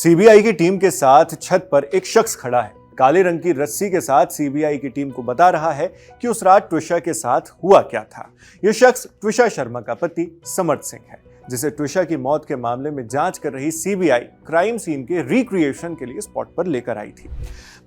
CBI की team के साथ छत पर एक शख्स खड़ा है। काले रंग की रस्सी के साथ सीबीआई की टीम को बता रहा है कि उस रात ट्विशा के साथ हुआ क्या था। यह शख्स ट्विशा शर्मा का पति समर्थ सिंह है, जिसे ट्विशा की मौत के मामले में जांच कर रही सीबीआई क्राइम सीन के रिक्रिएशन के लिए स्पॉट पर लेकर आई थी।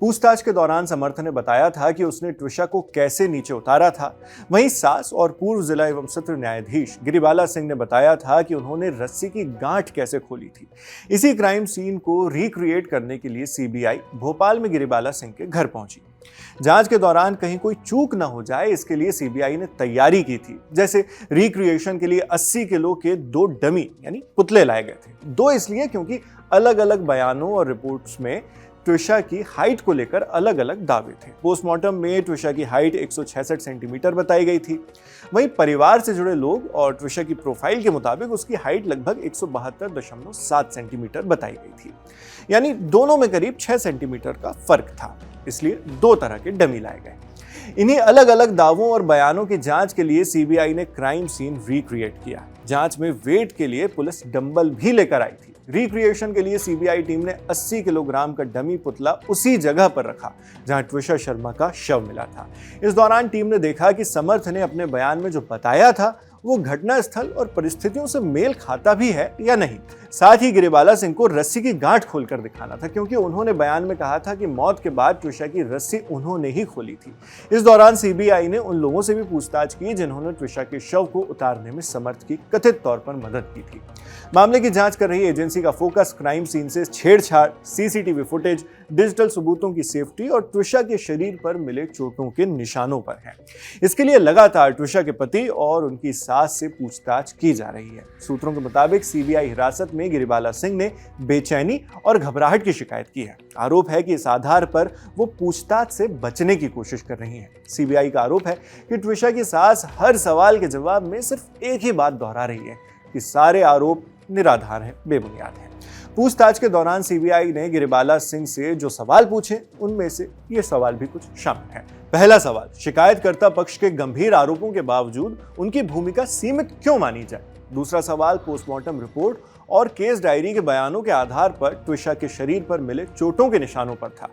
पूछताछ के दौरान समर्थ ने बताया था कि उसने ट्विशा को कैसे नीचे उतारा था। वहीं सास और पूर्व जिला एवं सत्र न्यायाधीश गिरिबाला सिंह ने बताया था कि उन्होंने रस्सी की गांठ कैसे खोली थी। इसी क्राइम सीन को रिक्रिएट करने के लिए सीबीआई भोपाल में गिरिबाला सिंह के घर पहुंची। जांच के दौरान कहीं कोई चूक न हो जाए, इसके लिए सीबीआई ने तैयारी की थी। जैसे रिक्रिएशन के लिए 80 किलो के 2 डमी यानी पुतले लाए गए थे। 2 इसलिए क्योंकि अलग अलग बयानों और रिपोर्ट्स में ट्विशा की हाइट को लेकर अलग अलग दावे थे। पोस्टमार्टम में ट्विशा की हाइट 166 सेंटीमीटर बताई गई थी। वहीं परिवार से जुड़े लोग और ट्विशा की प्रोफाइल के मुताबिक उसकी हाइट लगभग 172.7 सेंटीमीटर बताई गई थी, यानी दोनों में करीब 6 सेंटीमीटर का फर्क था। इसलिए 2 तरह के डमी लाए गए। इन्हीं अलग अलग दावों और बयानों की जांच के लिए सीबीआई ने क्राइम सीन रिक्रिएट किया। जांच में वेट के लिए पुलिस डंबल भी लेकर आई थी। रिक्रिएशन के लिए सीबीआई टीम ने 80 किलोग्राम का डमी पुतला उसी जगह पर रखा जहां ट्विशा शर्मा का शव मिला था। इस दौरान टीम ने देखा कि समर्थ ने अपने बयान में जो बताया था वो घटना स्थल और परिस्थितियों से मेल खाता भी है या नहीं। साथ ही गिरिबाला सिंह को रस्सी की गांठ खोलकर दिखाना था, क्योंकि उन्होंने बयान में कहा था कि मौत के बाद ट्विशा की रस्सी उन्होंने ही खोली थी। इस दौरान सीबीआई ने उन लोगों से भी पूछताछ की जिन्होंने ट्विशा के शव को उतारने में समर्थ की कथित तौर पर मदद की थी। मामले की जांच कर रही एजेंसी का फोकस क्राइम सीन से छेड़छाड़, सीसीटीवी फुटेज, डिजिटल सबूतों की सेफ्टी और ट्विशा के शरीर पर मिले चोटों के निशानों पर है। इसके लिए लगातार ट्विशा के पति और उनकी सास से पूछताछ की जा रही है। सूत्रों के मुताबिक सीबीआई हिरासत में गिरिबाला सिंह ने बेचैनी और घबराहट की शिकायत की है। आरोप है कि इस आधार पर वो पूछताछ से बचने की कोशिश कर रही हैं। सीबीआई का आरोप है कि ट्विशा की सास हर सवाल के जवाब में सिर्फ एक ही बात दोहरा रही है कि सारे आरोप निराधार हैं, बेबुनियाद हैं। पूछताछ के दौरान सीबीआई ने गिरिबाला सिंह से जो सवाल पूछे उनमें से ये सवाल भी कुछ शामिल है। पहला सवाल, शिकायतकर्ता पक्ष के गंभीर आरोपों के बावजूद उनकी भूमिका सीमित क्यों मानी जाए। दूसरा सवाल, पोस्टमार्टम रिपोर्ट और केस डायरी के बयानों के आधार पर ट्विशा के शरीर पर मिले चोटों के निशानों पर था।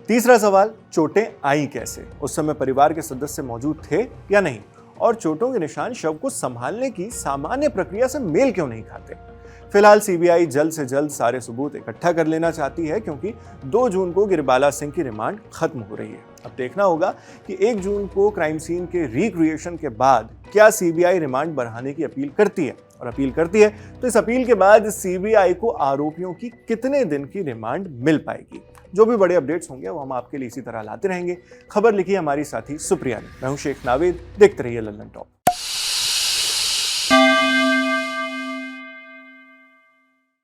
तीसरा सवाल, चोटें आई कैसे, उस समय परिवार के सदस्य मौजूद थे या नहीं, और चोटों के निशान शव को संभालने की सामान्य प्रक्रिया से मेल क्यों नहीं खाते। फिलहाल सीबीआई जल्द से जल्द सारे सबूत इकट्ठा कर लेना चाहती है, क्योंकि 2 जून को गिरिबाला सिंह की रिमांड खत्म हो रही है। अब देखना होगा कि 1 जून को क्राइम सीन के रिक्रिएशन के बाद क्या सीबीआई रिमांड बढ़ाने की अपील करती है, और अपील करती है तो इस अपील के बाद सीबीआई को आरोपियों की कितने दिन की रिमांड मिल पाएगी। जो भी बड़े अपडेट्स होंगे वो हम आपके लिए इसी तरह लाते रहेंगे। खबर लिखी हमारी साथी सुप्रिया ने। मैं हूं शेख नावेद, देखते रहिए लल्लन टॉप।